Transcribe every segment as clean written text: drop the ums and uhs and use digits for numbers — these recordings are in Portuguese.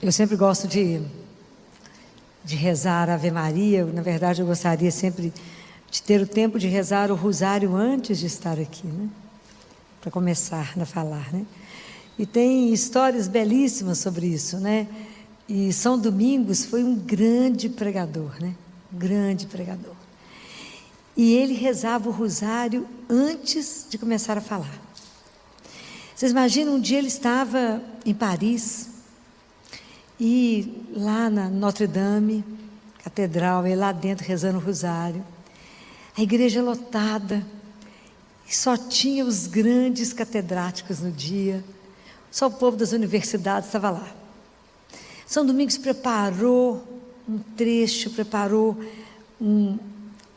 Eu sempre gosto de rezar a Ave Maria. Na verdade, eu gostaria sempre de ter o tempo de rezar o rosário antes de estar aqui, né? Para começar a falar, né? E tem histórias belíssimas sobre isso, né? E São Domingos foi um grande pregador, né? Um grande pregador. E ele rezava o rosário antes de começar a falar. Vocês imaginam, um dia ele estava em Paris, e lá na Notre Dame, catedral, ele lá dentro rezando o rosário, a igreja lotada, e só tinha os grandes catedráticos no dia, só o povo das universidades estava lá. São Domingos preparou um trecho,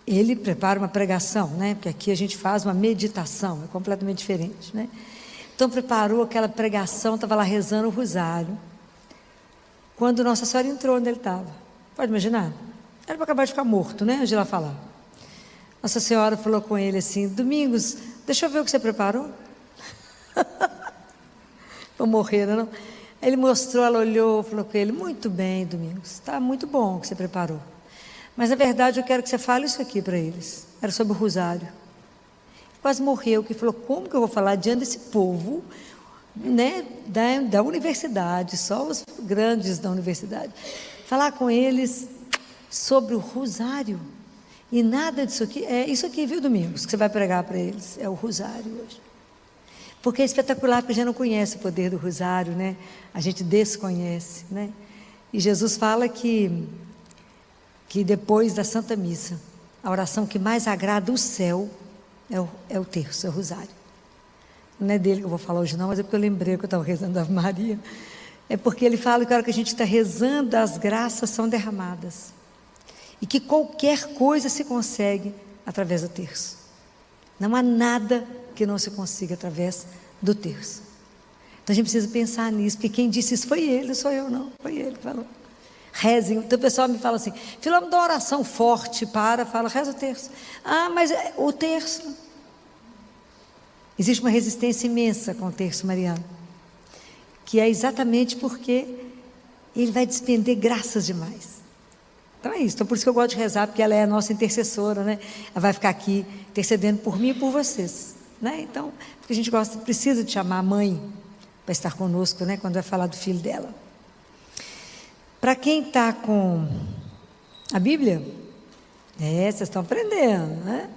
ele prepara uma pregação, né? Porque aqui a gente faz uma meditação, é completamente diferente, né? Então preparou aquela pregação, estava lá rezando o rosário, quando Nossa Senhora entrou onde ele estava. Pode imaginar? Era para acabar de ficar morto, né? Antes de lá falar. Nossa Senhora falou com ele assim: Domingos, deixa eu ver o que você preparou. Vou morrer, não? Ele mostrou, ela olhou, falou com ele: muito bem, Domingos, está muito bom o que você preparou, mas na verdade eu quero que você fale isso aqui para eles. Era sobre o rosário. Quase morreu, que falou: como que eu vou falar diante desse povo, né, da universidade, só os grandes da universidade, falar com eles sobre o rosário? E nada disso aqui, é isso aqui, viu, Domingos, que você vai pregar para eles, é o rosário hoje. Porque é espetacular, porque a gente não conhece o poder do rosário, né? A gente desconhece, né? E Jesus fala que depois da Santa Missa, a oração que mais agrada o céu é o terço, é o rosário. Não é dele que eu vou falar hoje não, mas é porque eu lembrei que eu estava rezando a Ave Maria. É porque ele fala que a hora que a gente está rezando, as graças são derramadas. E que qualquer coisa se consegue através do terço. Não há nada que não se consiga através do terço. Então a gente precisa pensar nisso, porque quem disse isso foi ele, não sou eu não, foi ele que falou. Rezem. Então o pessoal me fala assim: Filomena, dá uma oração forte, fala, reza o terço. Ah, mas o terço... Existe uma resistência imensa com o terço mariano, que é exatamente porque ele vai despender graças demais. Então é isso. Então por isso que eu gosto de rezar, porque ela é a nossa intercessora, né? Ela vai ficar aqui intercedendo por mim e por vocês, né? Então, porque a gente precisa de chamar a mãe para estar conosco, né? Quando vai falar do filho dela. Para quem está com a Bíblia, vocês estão aprendendo, né?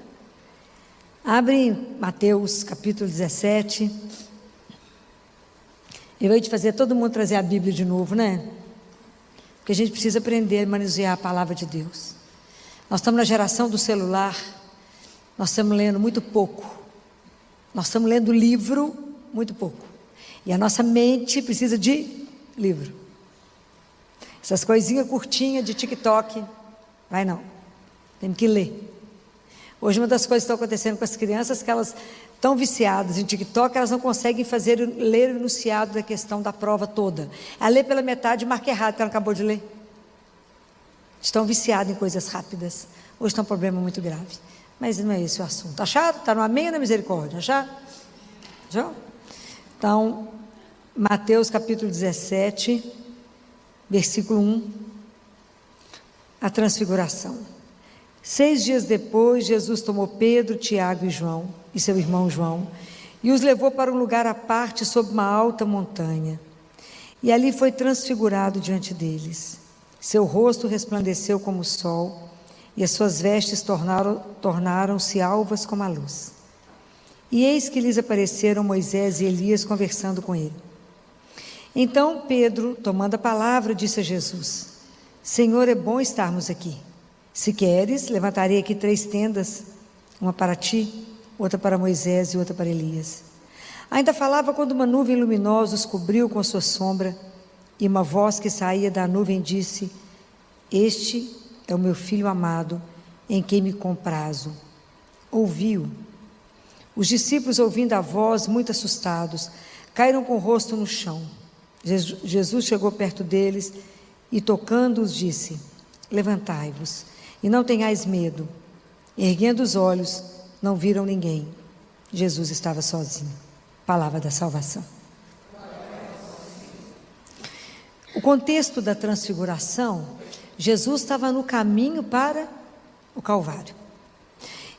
Abre Mateus capítulo 17. Eu vou te fazer todo mundo trazer a Bíblia de novo, né? Porque a gente precisa aprender a manusear a palavra de Deus. Nós estamos na geração do celular, nós estamos lendo muito pouco. Nós estamos lendo livro muito pouco. E a nossa mente precisa de livro. Essas coisinhas curtinhas de TikTok, vai não. Temos que ler. Hoje uma das coisas que estão acontecendo com as crianças é que elas estão viciadas em TikTok, elas não conseguem ler o enunciado da questão da prova toda. Ela lê pela metade e marca errado, que ela acabou de ler. Estão viciadas em coisas rápidas. Hoje está um problema muito grave. Mas não é esse o assunto. Acharam? Está no amém ou na misericórdia? Acharam? Já? Então, Mateus capítulo 17, versículo 1, a transfiguração. 6 dias depois, Jesus tomou Pedro, Tiago e João, e seu irmão João, e os levou para um lugar à parte sob uma alta montanha. E ali foi transfigurado diante deles. Seu rosto resplandeceu como o sol, e as suas vestes tornaram-se alvas como a luz. E eis que lhes apareceram Moisés e Elias conversando com ele. Então Pedro, tomando a palavra, disse a Jesus: Senhor, é bom estarmos aqui. Se queres, levantarei aqui 3 tendas, uma para ti, outra para Moisés e outra para Elias. Ainda falava quando uma nuvem luminosa os cobriu com a sua sombra, e uma voz que saía da nuvem disse: Este é o meu filho amado, em quem me comprazo. Ouviu. Os discípulos, ouvindo a voz, muito assustados, caíram com o rosto no chão. Jesus chegou perto deles e, tocando-os, disse: Levantai-vos e não tenhais medo. Erguendo os olhos, não viram ninguém. Jesus estava sozinho. Palavra da salvação. contexto da transfiguração, Jesus estava no caminho para o Calvário.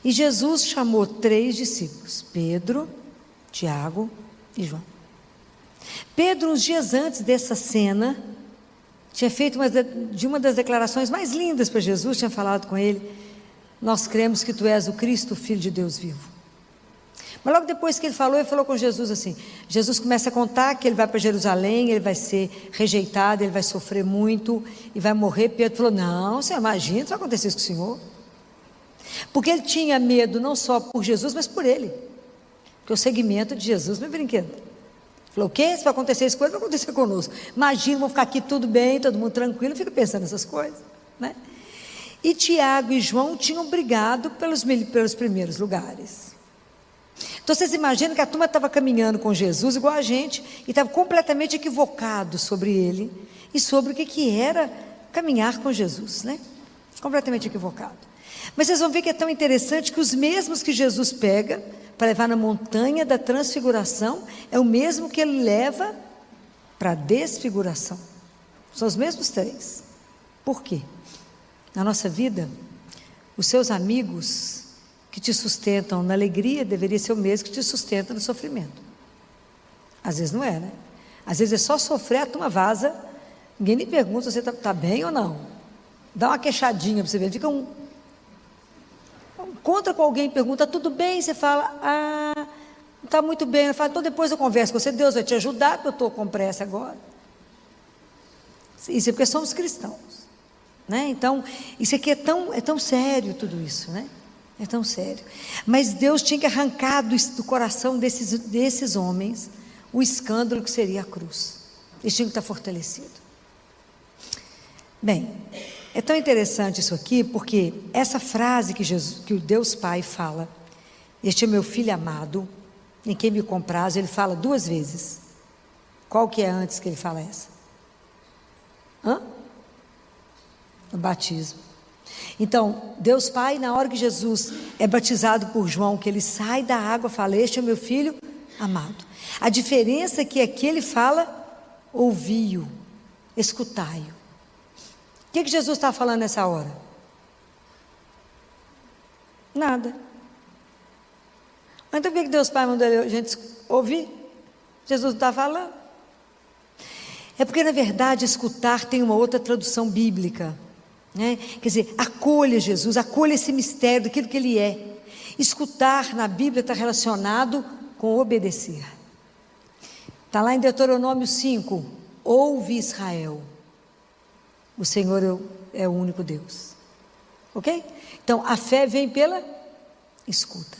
E Jesus chamou 3 discípulos, Pedro, Tiago e João. Pedro, uns dias antes dessa cena, tinha feito uma das declarações mais lindas para Jesus, tinha falado com ele: nós cremos que tu és o Cristo, o Filho de Deus vivo. Mas logo depois que ele falou com Jesus assim. Jesus começa a contar que ele vai para Jerusalém, ele vai ser rejeitado, ele vai sofrer muito e vai morrer. Pedro falou: não, você imagina, isso vai acontecer isso com o Senhor. Porque ele tinha medo não só por Jesus, mas por ele. Porque o seguimento de Jesus não é brinquedo. Falou: o quê? Se vai acontecer isso com ele, vai acontecer conosco. Imagina, vou ficar aqui tudo bem, todo mundo tranquilo, fica pensando nessas coisas, né? E Tiago e João tinham brigado pelos primeiros lugares. Então vocês imaginam que a turma estava caminhando com Jesus igual a gente, e estava completamente equivocado sobre ele e sobre o que era caminhar com Jesus, né? Completamente equivocado. Mas vocês vão ver que é tão interessante que os mesmos que Jesus pega para levar na montanha da transfiguração é o mesmo que ele leva para a desfiguração. São os mesmos 3. Por quê? Na nossa vida, os seus amigos que te sustentam na alegria deveria ser o mesmo que te sustenta no sofrimento. Às vezes não é, né? Às vezes é só sofrer, a turma vaza, ninguém nem pergunta se você está bem ou não. Dá uma queixadinha para você ver, fica encontra com alguém e pergunta: tudo bem? Você fala: não está muito bem. Ela fala: então depois eu converso com você, Deus vai te ajudar, porque eu estou com pressa agora. Isso é porque somos cristãos, né? Então, isso aqui é tão sério, tudo isso, né? É tão sério. Mas Deus tinha que arrancar do coração desses homens o escândalo que seria a cruz. Eles tinham que estar fortalecidos. Bem, é tão interessante isso aqui, porque essa frase que o Deus Pai fala: este é meu filho amado, em quem me compraz, ele fala 2 vezes. Qual que é antes que ele fala essa? No batismo. Então, Deus Pai, na hora que Jesus é batizado por João, que ele sai da água, fala: este é meu filho amado. A diferença é que aqui ele fala: ouvi-o, escutai-o. O que Jesus está falando nessa hora? Nada. Mas então por que Deus Pai mandou a gente ouvir? Jesus não está falando. É porque, na verdade, escutar tem uma outra tradução bíblica, né? Quer dizer, acolha Jesus, acolha esse mistério daquilo que ele é. Escutar na Bíblia está relacionado com obedecer. Está lá em Deuteronômio 5: ouve Israel, o Senhor é o único Deus. Ok? Então a fé vem pela escuta.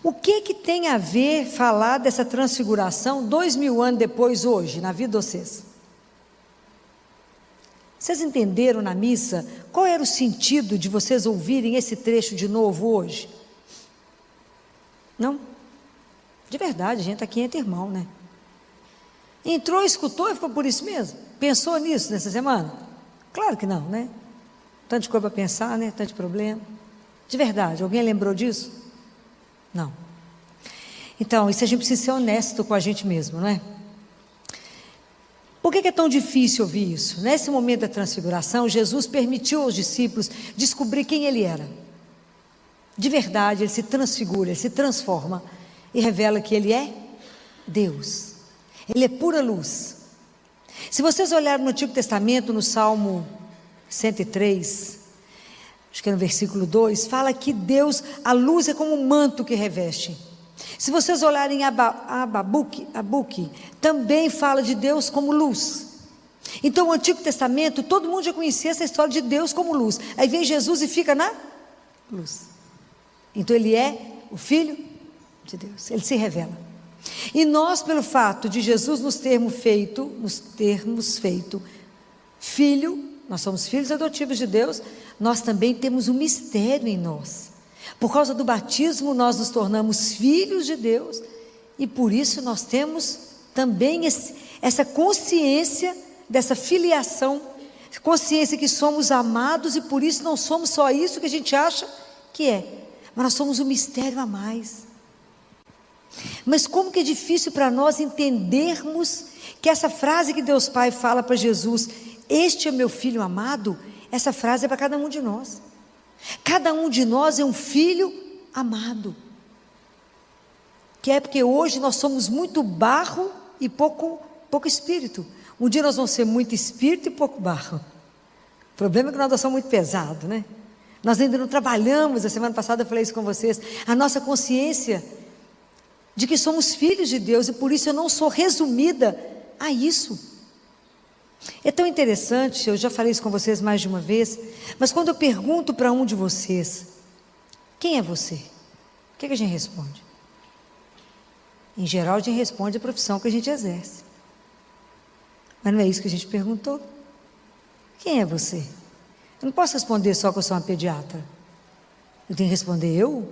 O que tem a ver falar dessa transfiguração 2000 anos depois, hoje, na vida de vocês? Vocês entenderam na missa qual era o sentido de vocês ouvirem esse trecho de novo hoje? Não? De verdade, a gente está aqui entre irmão, né? Entrou, escutou e ficou por isso mesmo? Pensou nisso nessa semana? Claro que não, né? Tanto de coisa para pensar, né? Tanto de problema. De verdade, alguém lembrou disso? Não. Então, isso a gente precisa ser honesto com a gente mesmo, não é? Por que é tão difícil ouvir isso? Nesse momento da transfiguração, Jesus permitiu aos discípulos descobrir quem ele era. De verdade, ele se transfigura, ele se transforma e revela que ele é Deus. Ele é pura luz. Se vocês olharem no Antigo Testamento, no Salmo 103, acho que é no versículo 2, fala que Deus, a luz é como um manto que reveste. Se vocês olharem Abacuque, também fala de Deus como luz. Então o Antigo Testamento, todo mundo já conhecia essa história de Deus como luz. Aí vem Jesus e fica na luz. Então ele é o Filho de Deus, ele se revela. E nós, pelo fato de Jesus nos termos feito filho, nós somos filhos adotivos de Deus, nós também temos um mistério em nós. Por causa do batismo, nós nos tornamos filhos de Deus, e por isso nós temos também essa consciência dessa filiação, consciência que somos amados, e por isso não somos só isso que a gente acha que é, mas nós somos um mistério a mais. Mas como que é difícil para nós entendermos que essa frase que Deus Pai fala para Jesus, este é meu filho amado, essa frase é para cada um de nós. Cada um de nós é um filho amado. Que é porque hoje nós somos muito barro e pouco espírito. Um dia nós vamos ser muito espírito e pouco barro. O problema é que nós somos muito pesados, né? Nós ainda não trabalhamos, a semana passada eu falei isso com vocês, a nossa consciência de que somos filhos de Deus, e por isso eu não sou resumida a isso. É tão interessante, eu já falei isso com vocês mais de uma vez, mas quando eu pergunto para um de vocês, quem é você? O que a gente responde? Em geral a gente responde a profissão que a gente exerce. Mas não é isso que a gente perguntou. Quem é você? Eu não posso responder só que eu sou uma pediatra. Eu tenho que responder, eu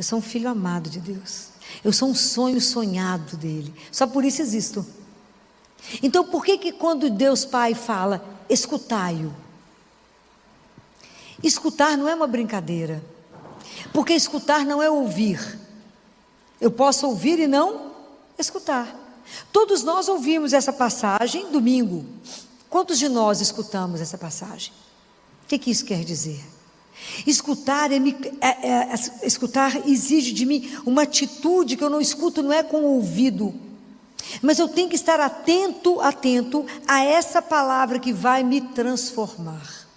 sou um filho amado de Deus. Eu sou um sonho sonhado dele. Só por isso existo. Então por que quando Deus Pai fala, escutai-o? Escutar não é uma brincadeira. Porque escutar não é ouvir. Eu posso ouvir e não escutar. Todos nós ouvimos essa passagem domingo. Quantos de nós escutamos essa passagem? O que isso quer dizer? Escutar, escutar exige de mim uma atitude que eu não escuto, não é com o ouvido, mas eu tenho que estar atento a essa palavra que vai me transformar,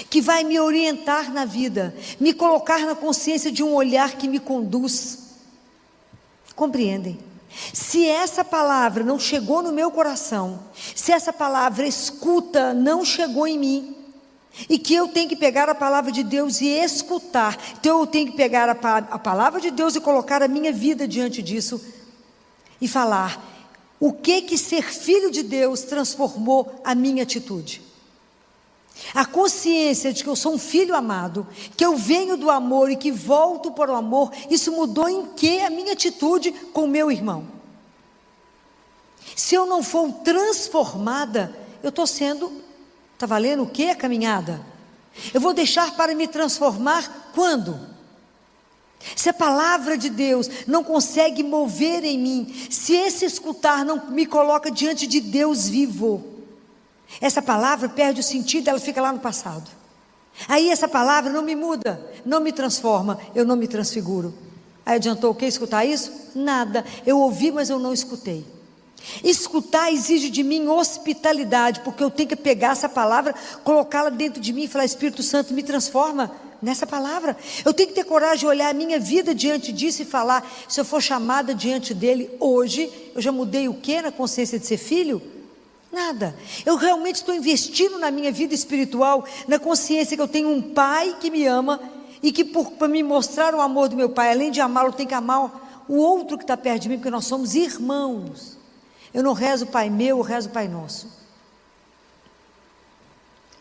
que vai me orientar na vida, me colocar na consciência de um olhar que me conduz. Compreendem? Se essa palavra não chegou no meu coração, se essa palavra escuta não chegou em mim, e que eu tenho que pegar a palavra de Deus e escutar, então eu tenho que pegar a palavra de Deus e colocar a minha vida diante disso, e falar, o que ser filho de Deus transformou a minha atitude? A consciência de que eu sou um filho amado, que eu venho do amor e que volto para o amor, isso mudou em que a minha atitude com o meu irmão? Se eu não for transformada, eu estou sendo, está valendo o que a caminhada? Eu vou deixar para me transformar quando? Se a palavra de Deus não consegue mover em mim, se esse escutar não me coloca diante de Deus vivo, essa palavra perde o sentido, ela fica lá no passado. Aí essa palavra não me muda, não me transforma, eu não me transfiguro. Aí adiantou o que escutar isso? Nada, eu ouvi, mas eu não escutei. Escutar exige de mim hospitalidade, porque eu tenho que pegar essa palavra, colocá-la dentro de mim e falar, Espírito Santo, me transforma nessa palavra. Eu tenho que ter coragem de olhar a minha vida diante disso e falar, se eu for chamada diante dele hoje, eu já mudei o que na consciência de ser filho? Nada. Eu realmente estou investindo na minha vida espiritual, na consciência que eu tenho um pai que me ama e que para me mostrar o amor do meu pai, além de amá-lo, eu tenho que amar o outro que está perto de mim, porque nós somos irmãos. Eu não rezo Pai meu, eu rezo Pai nosso.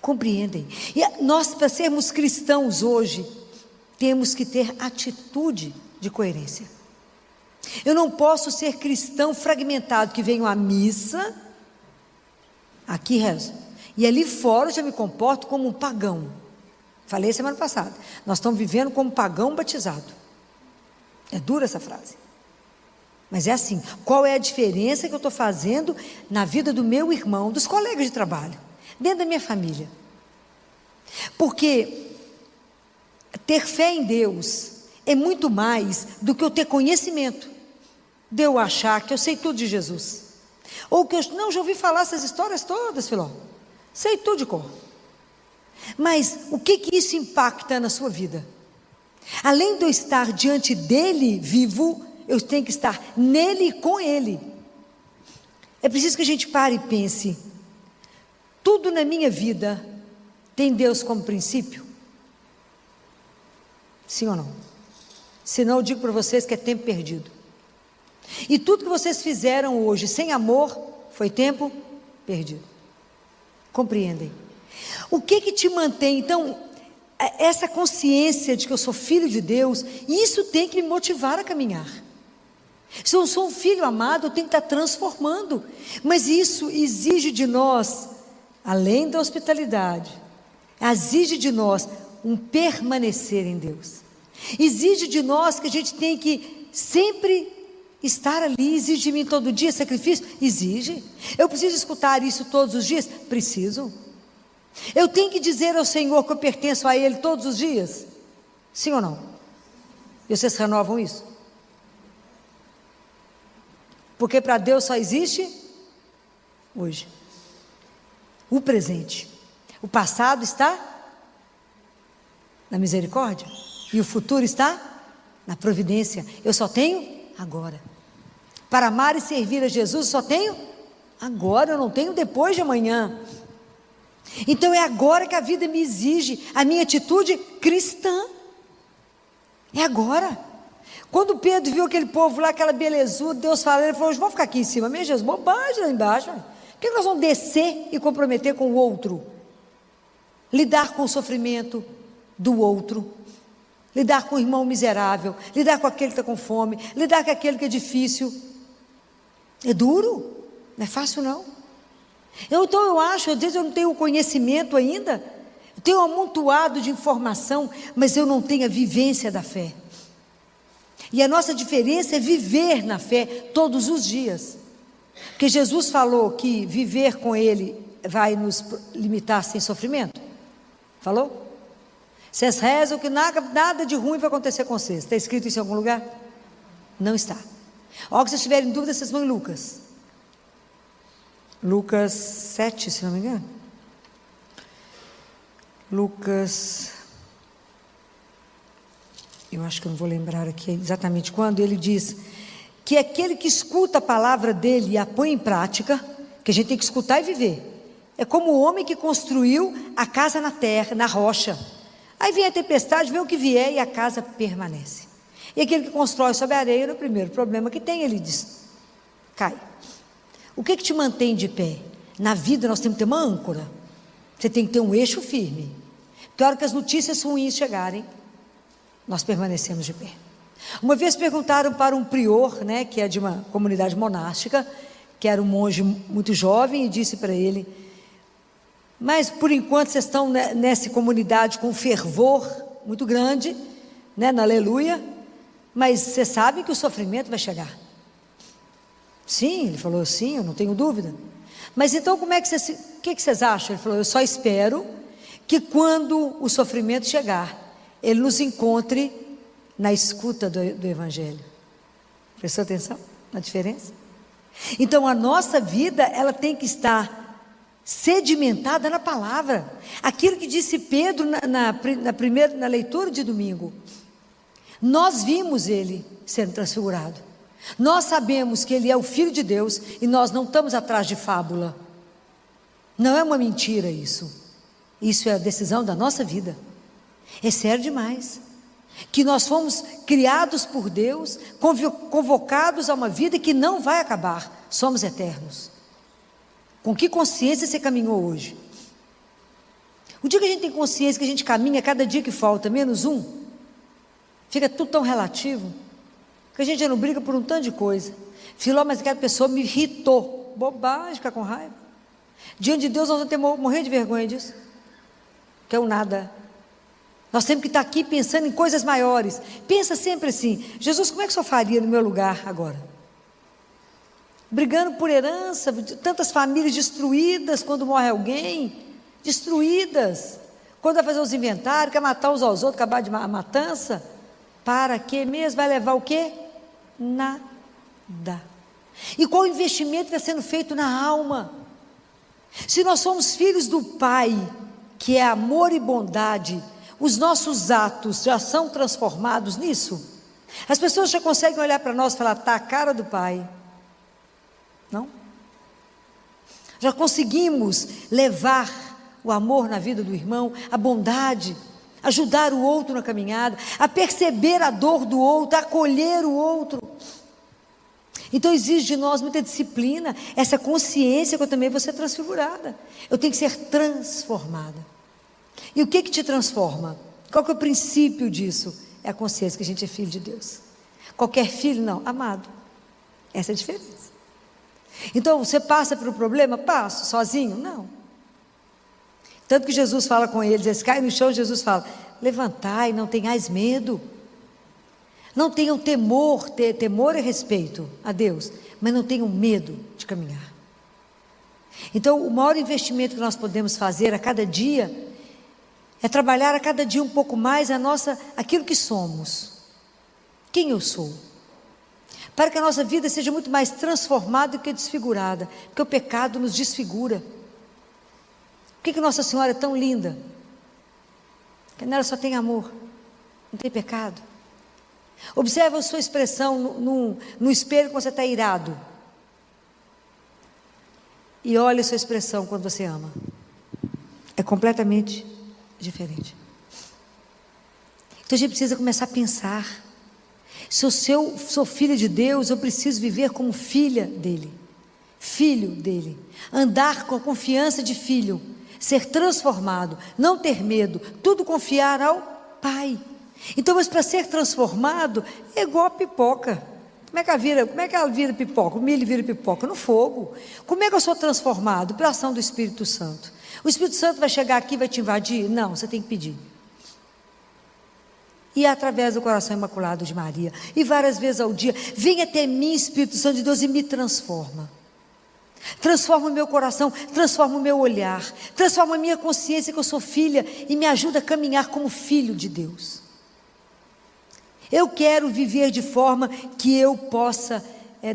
Compreendem? E nós, para sermos cristãos hoje, temos que ter atitude de coerência. Eu não posso ser cristão fragmentado, que venho à missa, aqui rezo, e ali fora eu já me comporto como um pagão. Falei semana passada, nós estamos vivendo como pagão batizado. É dura essa frase, mas é assim. Qual é a diferença que eu estou fazendo na vida do meu irmão, dos colegas de trabalho, dentro da minha família? Porque ter fé em Deus é muito mais do que eu ter conhecimento, de eu achar que eu sei tudo de Jesus, ou que eu não, já ouvi falar essas histórias todas, Filó, sei tudo de cor. Mas o que isso impacta na sua vida? Além de eu estar diante dele vivo, eu tenho que estar nele e com ele. É preciso que a gente pare e pense, tudo na minha vida tem Deus como princípio? Sim ou não? Senão eu digo para vocês que é tempo perdido. E tudo que vocês fizeram hoje sem amor foi tempo perdido. Compreendem? O que te mantém? Então, essa consciência de que eu sou filho de Deus, isso tem que me motivar a caminhar. Se eu sou um filho amado, eu tenho que estar transformando. Mas isso exige de nós, além da hospitalidade, exige de nós um permanecer em Deus. Exige de nós que a gente tem que sempre estar ali? Exige de mim todo dia sacrifício? Exige. Eu preciso escutar isso todos os dias? Preciso. Eu tenho que dizer ao Senhor que eu pertenço a Ele todos os dias? Sim ou não? E vocês renovam isso? Porque para Deus só existe hoje. O presente. O passado está na misericórdia. E o futuro está na providência. Eu só tenho agora. Para amar e servir a Jesus, eu só tenho agora. Eu não tenho depois de amanhã. Então é agora que a vida me exige a minha atitude cristã. É agora. Quando Pedro viu aquele povo lá, aquela belezuda, Deus falou, ele falou: vamos ficar aqui em cima mesmo, Jesus, bobagem lá embaixo. Por que nós vamos descer e comprometer com o outro? Lidar com o sofrimento do outro, lidar com o irmão miserável, lidar com aquele que está com fome, lidar com aquele que é difícil. É duro, não é fácil não. Então eu acho, às vezes eu não tenho conhecimento ainda, eu tenho um amontoado de informação, mas eu não tenho a vivência da fé. E a nossa diferença é viver na fé todos os dias. Porque Jesus falou que viver com Ele vai nos limitar sem sofrimento. Falou? Vocês rezam que nada de ruim vai acontecer com vocês. Está escrito isso em algum lugar? Não está. Ó, que vocês tiverem dúvida, vocês vão em Lucas. Lucas 7, se não me engano. Lucas, eu acho que eu não vou lembrar aqui exatamente quando, ele diz que aquele que escuta a palavra dele e a põe em prática, que a gente tem que escutar e viver, é como o homem que construiu a casa na terra, na rocha. Aí vem a tempestade, vem o que vier e a casa permanece. E aquele que constrói sobre a areia, no primeiro problema que tem, ele diz, cai. O que te mantém de pé? Na vida nós temos que ter uma âncora. Você tem que ter um eixo firme. Porque a hora que as notícias ruins chegarem, nós permanecemos de pé. Uma vez perguntaram para um prior, né, que é de uma comunidade monástica, que era um monge muito jovem, e disse para ele: mas por enquanto vocês estão nessa comunidade com fervor muito grande, né, na aleluia, mas você sabe que o sofrimento vai chegar. Sim, ele falou, sim, eu não tenho dúvida. Mas então como é que vocês, o que vocês acham? Ele falou, eu só espero que quando o sofrimento chegar, ele nos encontre na escuta do Evangelho. Prestou atenção na diferença? Então a nossa vida, ela tem que estar sedimentada na palavra. Aquilo que disse Pedro na leitura de domingo. Nós vimos ele sendo transfigurado. Nós sabemos que ele é o Filho de Deus e nós não estamos atrás de fábula. Não é uma mentira isso. Isso é a decisão da nossa vida. É sério demais. Que nós fomos criados por Deus, convocados a uma vida que não vai acabar. Somos eternos. Com que consciência você caminhou hoje? O dia que a gente tem consciência que a gente caminha, cada dia que falta, menos um, fica tudo tão relativo, que a gente já não briga por um tanto de coisa. Filó, mas aquela pessoa me irritou. Bobagem, ficar com raiva. Diante de Deus nós vamos ter morrer de vergonha disso. Que é o nada. Nós temos que estar aqui pensando em coisas maiores. Pensa sempre assim: Jesus, como é que o senhor faria no meu lugar agora? Brigando por herança, tantas famílias destruídas quando morre alguém, destruídas. Quando vai fazer os inventários, quer matar uns aos outros, acabar de matança. Para quê mesmo? Vai levar o quê? Nada. E qual o investimento que está sendo feito na alma? Se nós somos filhos do Pai, que é amor e bondade, os nossos atos já são transformados nisso? As pessoas já conseguem olhar para nós e falar, está a cara do Pai. Não? Já conseguimos levar o amor na vida do irmão, a bondade, ajudar o outro na caminhada, a perceber a dor do outro, a acolher o outro. Então exige de nós muita disciplina, essa consciência que eu também vou ser transfigurada. Eu tenho que ser transformada. E o que te transforma? Qual que é o princípio disso? É a consciência que a gente é filho de Deus. Qualquer filho, não, amado. Essa é a diferença. Então você passa por um problema? Passo, sozinho? Não. Tanto que Jesus fala com eles, eles caem no chão, Jesus fala, levantai, não tenhais medo. Não tenham temor, temor e respeito a Deus, mas não tenham medo de caminhar. Então, o maior investimento que nós podemos fazer a cada dia é trabalhar a cada dia um pouco mais aquilo que somos. Quem eu sou? Para que a nossa vida seja muito mais transformada do que desfigurada, porque o pecado nos desfigura. Por que Nossa Senhora é tão linda? Porque nela só tem amor, não tem pecado. Observa a sua expressão no espelho quando você está irado. E olha a sua expressão quando você ama. É completamente diferente. Então a gente precisa começar a pensar. Se eu sou filha de Deus, eu preciso viver como filha dele. Filho dele. Andar com a confiança de filho. Ser transformado. Não ter medo. Tudo confiar ao Pai. Então, mas para ser transformado, é igual a pipoca. Como é que ela vira pipoca? O milho vira pipoca? No fogo. Como é que eu sou transformado? Pela ação do Espírito Santo. O Espírito Santo vai chegar aqui e vai te invadir? Não, você tem que pedir. E é através do coração imaculado de Maria. E várias vezes ao dia. Vem até mim, Espírito Santo de Deus, e me transforma. Transforma o meu coração, transforma o meu olhar, transforma a minha consciência que eu sou filha e me ajuda a caminhar como filho de Deus. Eu quero viver de forma que eu possa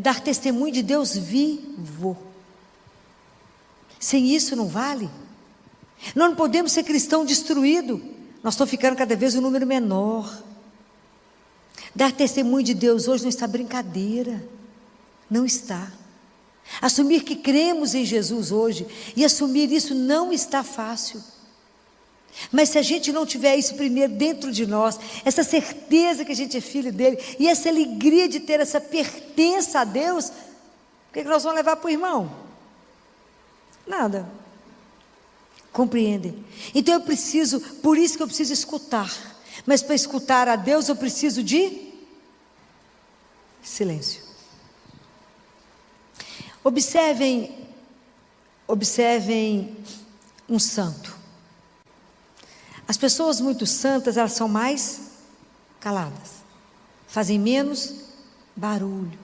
dar testemunho de Deus vivo. Sem isso não vale. Nós não podemos ser cristão destruído. Nós estamos ficando cada vez um número menor. Dar testemunho de Deus hoje não está brincadeira. Não está. Assumir que cremos em Jesus hoje e assumir isso não está fácil. Mas se a gente não tiver isso primeiro dentro de nós, essa certeza que a gente é filho dele e essa alegria de ter essa pertença a Deus, o que nós vamos levar para o irmão? Nada. Compreendem? Então por isso que eu preciso escutar. Mas para escutar a Deus eu preciso de silêncio. Observem um santo. As pessoas muito santas, elas são mais caladas, fazem menos barulho.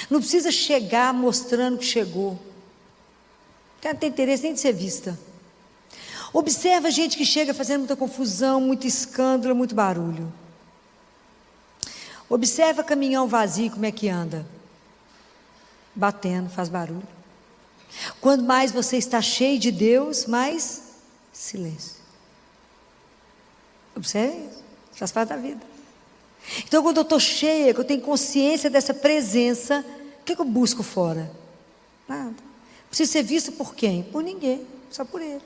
Não precisa chegar mostrando que chegou. Não tem interesse nem de ser vista. Observa a gente que chega fazendo muita confusão, muito escândalo, muito barulho. Observa caminhão vazio, como é que anda. Batendo, faz barulho. Quanto mais você está cheio de Deus, mais silêncio. Observe isso, faz parte da vida. Então quando eu estou cheia, que eu tenho consciência dessa presença, o que eu busco fora? Nada. Preciso ser visto por quem? Por ninguém, só por ele.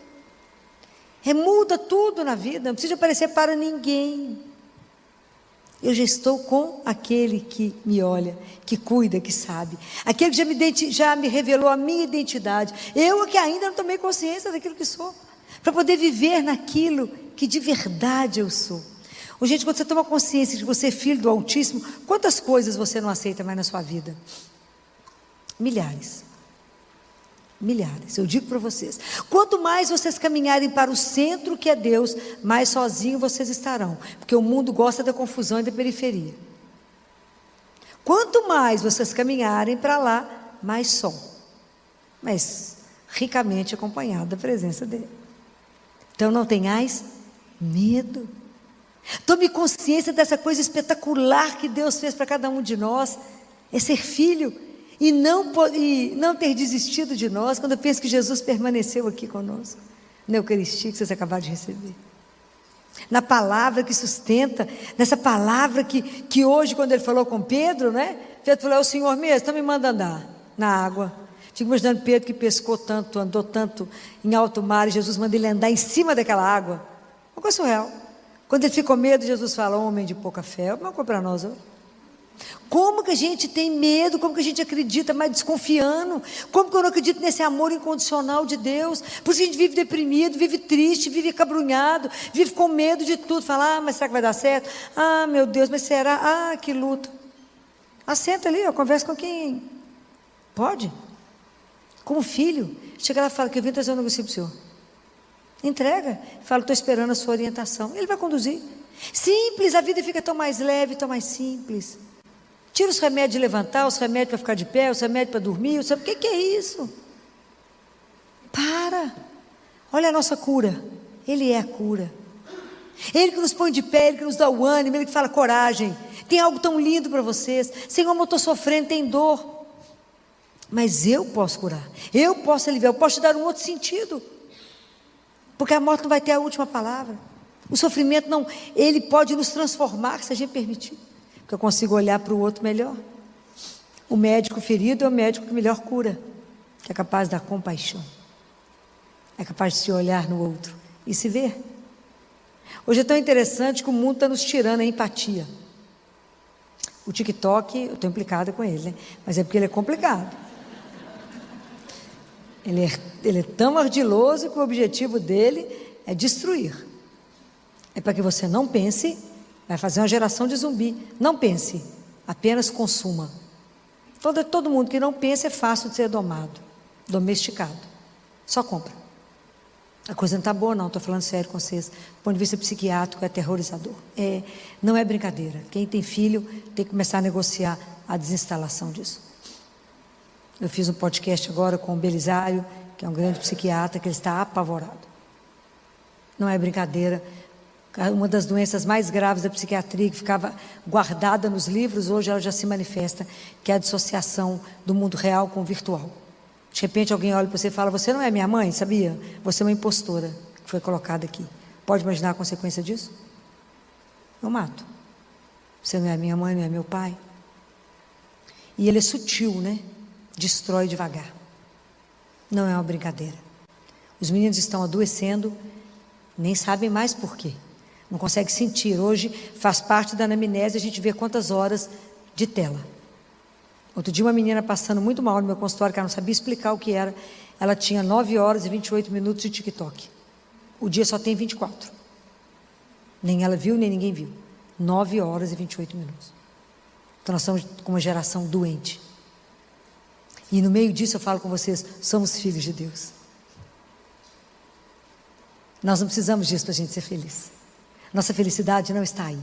Muda tudo na vida, não precisa aparecer para ninguém. Eu já estou com aquele que me olha, que cuida, que sabe. Aquele que já me revelou a minha identidade. Eu que ainda não tomei consciência daquilo que sou. Para poder viver naquilo que de verdade eu sou. Gente, quando você toma consciência de que você é filho do Altíssimo, quantas coisas você não aceita mais na sua vida? Milhares. Milhares, eu digo para vocês. Quanto mais vocês caminharem para o centro que é Deus, mais sozinhos vocês estarão. Porque o mundo gosta da confusão e da periferia. Quanto mais vocês caminharem para lá, mais som. Mas ricamente acompanhado da presença dele. Então não tenhais medo. Tome consciência dessa coisa espetacular que Deus fez para cada um de nós. É ser filho. E não ter desistido de nós, quando eu penso que Jesus permaneceu aqui conosco, na Eucaristia que vocês acabaram de receber, na palavra que sustenta, nessa palavra que hoje, quando ele falou com Pedro, né? Pedro falou: é o Senhor mesmo, então me manda andar na água. Fico imaginando Pedro que pescou tanto, andou tanto em alto mar, e Jesus manda ele andar em cima daquela água. Uma coisa surreal. Quando ele ficou com medo, Jesus fala: homem de pouca fé. Uma coisa para nós, como que a gente tem medo, como que a gente acredita, mas desconfiando, como que eu não acredito nesse amor incondicional de Deus? Por isso a gente vive deprimido, vive triste, vive cabrunhado, vive com medo de tudo, fala: mas será que vai dar certo? Meu Deus, mas será? Que luta. Senta ali, conversa com quem pode, como filho, chega lá e fala: que eu vim trazer um negócio para o senhor, entrega, fala: estou esperando a sua orientação, ele vai conduzir. Simples, a vida fica tão mais leve, tão mais simples. Tira os remédios de levantar, os remédios para ficar de pé, os remédios para dormir, o que é isso? Para. Olha a nossa cura. Ele é a cura. Ele que nos põe de pé, Ele que nos dá o ânimo, Ele que fala coragem. Tem algo tão lindo para vocês. Senhor, eu estou sofrendo, tem dor. Mas eu posso curar. Eu posso aliviar, eu posso te dar um outro sentido. Porque a morte não vai ter a última palavra. O sofrimento não, ele pode nos transformar se a gente permitir. Porque eu consigo olhar para o outro melhor. O médico ferido é o médico que melhor cura. Que é capaz de dar compaixão. É capaz de se olhar no outro e se ver. Hoje é tão interessante que o mundo está nos tirando a empatia. O TikTok, eu estou implicada com ele, né? Mas é porque ele é complicado. Ele é tão ardiloso que o objetivo dele é destruir. É para que você não pense, vai fazer uma geração de zumbi. Não pense, apenas consuma. Todo mundo que não pensa é fácil de ser domado, domesticado. Só compra. A coisa não está boa não, estou falando sério com vocês. Do ponto de vista psiquiátrico é aterrorizador. Não é brincadeira. Quem tem filho tem que começar a negociar a desinstalação disso. Eu fiz um podcast agora com o Belisário, que é um grande psiquiatra, que ele está apavorado. Não é brincadeira. Uma das doenças mais graves da psiquiatria, que ficava guardada nos livros, hoje ela já se manifesta, que é a dissociação do mundo real com o virtual. De repente alguém olha para você e fala, você não é minha mãe, sabia? Você é uma impostora que foi colocada aqui. Pode imaginar a consequência disso? Eu mato. Você não é minha mãe, não é meu pai. E ele é sutil, né? Destrói devagar. Não é uma brincadeira. Os meninos estão adoecendo, nem sabem mais por quê. Não conseguem sentir. Hoje faz parte da anamnese, a gente vê quantas horas de tela. Outro dia uma menina passando muito mal no meu consultório, que ela não sabia explicar o que era. Ela tinha 9 horas e 28 minutos de TikTok. O dia só tem 24. Nem ela viu, nem ninguém viu. 9 horas e 28 minutos. Então nós estamos com uma geração doente. E no meio disso eu falo com vocês, somos filhos de Deus. Nós não precisamos disso para a gente ser feliz. Nossa felicidade não está aí.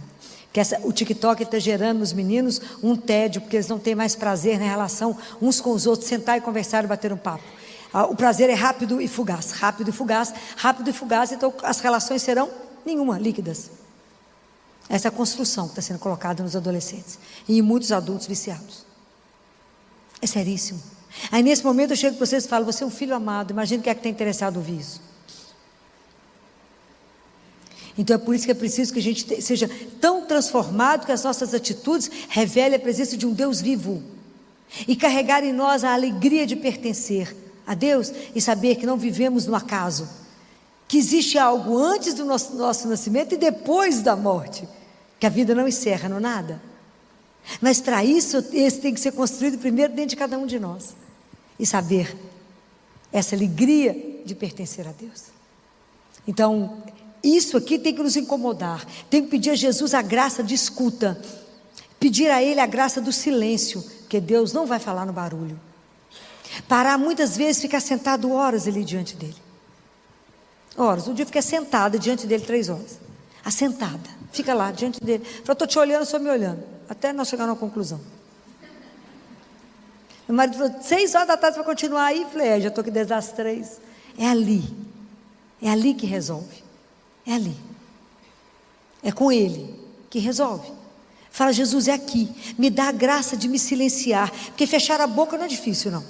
O TikTok está gerando nos meninos um tédio, porque eles não têm mais prazer na relação uns com os outros, sentar e conversar e bater um papo. O prazer é rápido e fugaz, rápido e fugaz, rápido e fugaz, então as relações serão nenhuma, líquidas. Essa é a construção que está sendo colocada nos adolescentes e em muitos adultos viciados. É seríssimo. Aí nesse momento eu chego para vocês e falo, você é um filho amado, imagina quem é que está interessado em ouvir isso. Então é por isso que é preciso que a gente seja tão transformado que as nossas atitudes revelem a presença de um Deus vivo e carregar em nós a alegria de pertencer a Deus e saber que não vivemos no acaso, que existe algo antes do nosso nascimento e depois da morte, que a vida não encerra no nada. Mas para isso, esse tem que ser construído primeiro dentro de cada um de nós e saber essa alegria de pertencer a Deus. Então isso aqui tem que nos incomodar, tem que pedir a Jesus a graça de escuta, pedir a Ele a graça do silêncio, porque Deus não vai falar no barulho. Parar muitas vezes, ficar sentado horas ali diante dEle. Horas, um dia eu fiquei sentada diante dEle 3 horas, assentada, fica lá diante dEle, falei, estou te olhando, só me olhando, até nós chegar numa conclusão. Meu marido falou, 6 horas da tarde para continuar aí, falei, já estou aqui desde as 3, é ali que resolve. É ali, é com Ele que resolve. Fala, Jesus, é aqui, me dá a graça de me silenciar, porque fechar a boca não é difícil não,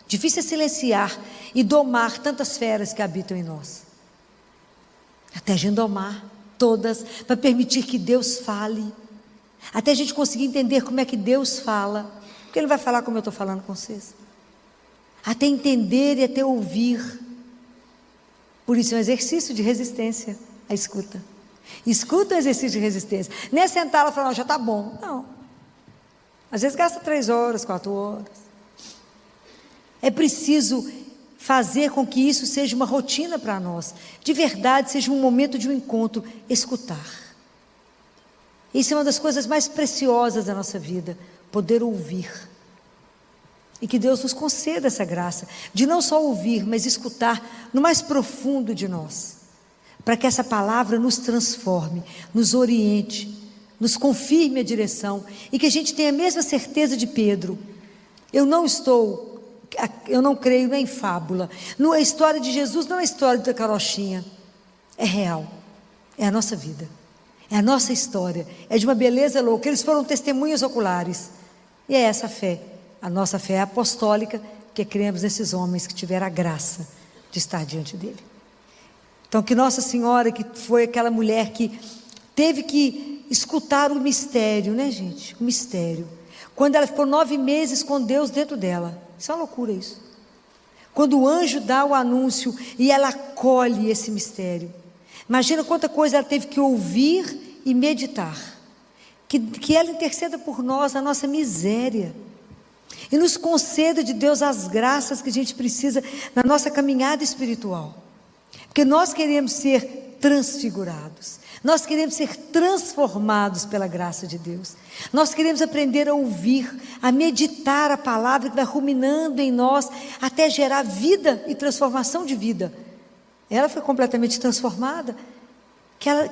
difícil é silenciar e domar tantas feras que habitam em nós, até a gente domar todas, para permitir que Deus fale, até a gente conseguir entender como é que Deus fala, porque Ele vai falar como eu estou falando com vocês, até entender e até ouvir. Por isso é um exercício de resistência. A escuta. Escuta é um exercício de resistência. Nem é sentar lá e falar, já está bom. Não. Às vezes gasta 3 horas, 4 horas. É preciso fazer com que isso seja uma rotina para nós. De verdade, seja um momento de um encontro. Escutar. Isso é uma das coisas mais preciosas da nossa vida. Poder ouvir. E que Deus nos conceda essa graça. De não só ouvir, mas escutar no mais profundo de nós. para que essa palavra nos transforme, nos oriente, nos confirme a direção, e que a gente tenha a mesma certeza de Pedro. Eu não creio nem em fábula. A história de Jesus não é a história da carochinha, é real, é a nossa vida, é a nossa história, é de uma beleza louca. Eles foram testemunhas oculares, e é essa fé, a nossa fé apostólica, que cremos nesses homens que tiveram a graça de estar diante dele. Então, que Nossa Senhora, que foi aquela mulher que teve que escutar o mistério, né, gente? O mistério. Quando ela ficou 9 meses com Deus dentro dela. Isso é uma loucura, isso. Quando o anjo dá o anúncio e ela acolhe esse mistério. Imagina quanta coisa ela teve que ouvir e meditar. Que ela interceda por nós, na nossa miséria. E nos conceda de Deus as graças que a gente precisa na nossa caminhada espiritual. Porque nós queremos ser transfigurados. Nós queremos ser transformados pela graça de Deus. Nós queremos aprender a ouvir, a meditar a palavra que vai ruminando em nós até gerar vida e transformação de vida. Ela foi completamente transformada.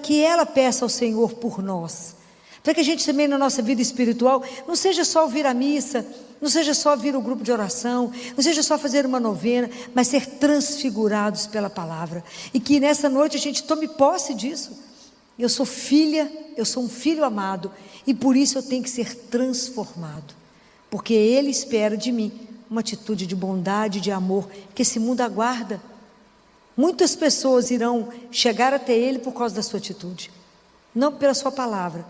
Que ela peça ao Senhor por nós. Para que a gente também na nossa vida espiritual não seja só ouvir a missa, não seja só vir o grupo de oração, não seja só fazer uma novena, mas ser transfigurados pela palavra. E que nessa noite a gente tome posse disso. Eu sou filha, eu sou um filho amado, e por isso eu tenho que ser transformado, porque Ele espera de mim uma atitude de bondade, de amor, que esse mundo aguarda. Muitas pessoas irão chegar até Ele por causa da sua atitude, não pela sua palavra,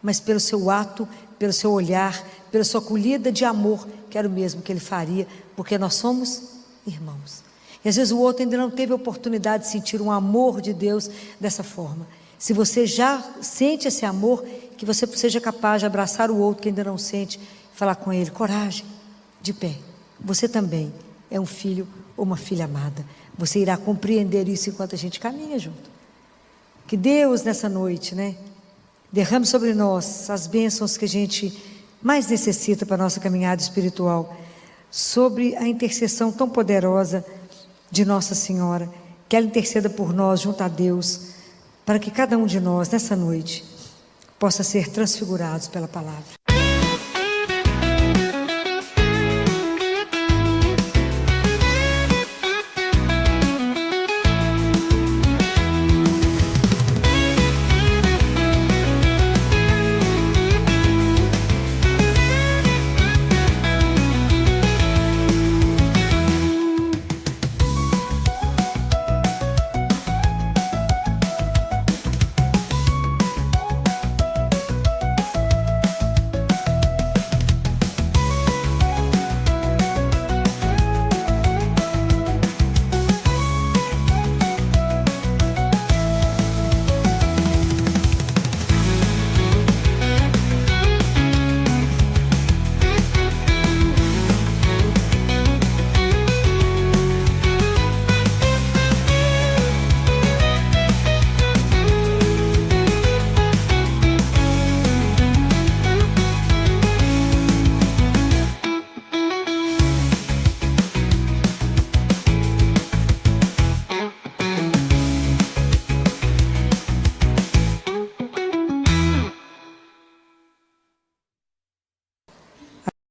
mas pelo seu ato, pelo seu olhar, pela sua acolhida de amor, que era o mesmo que Ele faria, porque nós somos irmãos. E às vezes o outro ainda não teve a oportunidade de sentir um amor de Deus dessa forma. Se você já sente esse amor, que você seja capaz de abraçar o outro que ainda não sente, e falar com ele: coragem, de pé, você também é um filho ou uma filha amada. Você irá compreender isso enquanto a gente caminha junto. Que Deus nessa noite, derrame sobre nós as bênçãos que a gente mais necessita para a nossa caminhada espiritual, sobre a intercessão tão poderosa de Nossa Senhora, que ela interceda por nós junto a Deus, para que cada um de nós nessa noite possa ser transfigurados pela palavra.